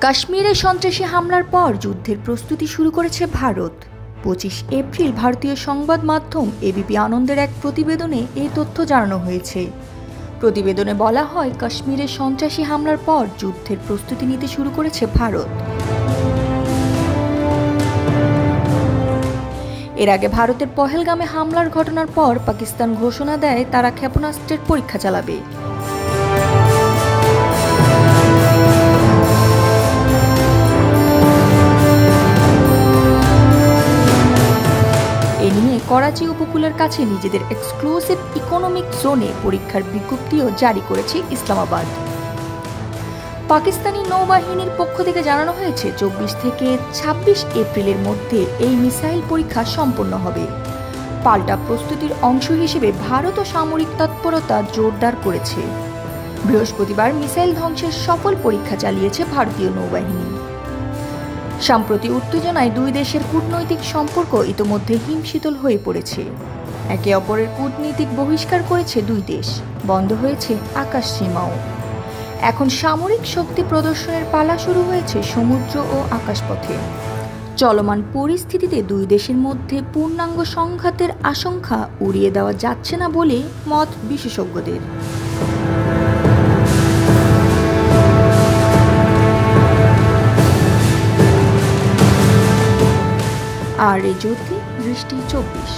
কাশ্মীরে সন্ত্রাসী হামলার পর যুদ্ধের প্রস্তুতি শুরু করেছে ভারত। 25 এপ্রিল ভারতীয় সংবাদ মাধ্যম এবিপি আনন্দের এক প্রতিবেদনে এই তথ্য জানানো হয়েছে। প্রতিবেদনে বলা হয়, কাশ্মীরে সন্ত্রাসী হামলার পর যুদ্ধের প্রস্তুতি নিতে শুরু করেছে ভারত। এর আগে ভারতের পহেলগামে হামলার ঘটনার পর পাকিস্তান ঘোষণা দেয় তারা ক্ষেপণাস্ত্রের পরীক্ষা চালাবে। এ নিয়ে করাচি উপকূলের কাছে নিজেদের এক্সক্লুসিভ ইকোনমিক জোনে পরীক্ষার বিজ্ঞপ্তিও জারি করেছে ইসলামাবাদ। পাকিস্তানি নৌবাহিনীর পক্ষ থেকে জানানো হয়েছে 24 থেকে 26 এপ্রিলের মধ্যে এই মিসাইল পরীক্ষা সম্পন্ন হবে। পাল্টা প্রস্তুতির অংশ হিসেবে ভারতও সামরিক তৎপরতা জোরদার করেছে। বৃহস্পতিবার মিসাইল ধ্বংসের সফল পরীক্ষা চালিয়েছে ভারতীয় নৌবাহিনী। সাম্প্রতি উত্তেজনায় দুই দেশের কূটনৈতিক সম্পর্ক ইতোমধ্যে হিমশীতল হয়ে পড়েছে। একে অপরের কূটনীতিক বহিষ্কার করেছে দুই দেশ, বন্ধ হয়েছে আকাশ সীমাও। এখন সামরিক শক্তি প্রদর্শনের পালা শুরু হয়েছে সমুদ্র ও আকাশপথে। চলমান পরিস্থিতিতে দুই দেশের মধ্যে পূর্ণাঙ্গ সংঘাতের আশঙ্কা উড়িয়ে দেওয়া যাচ্ছে না বলে মত বিশেষজ্ঞদের। আর এই জ্যোতি দৃষ্টি 24।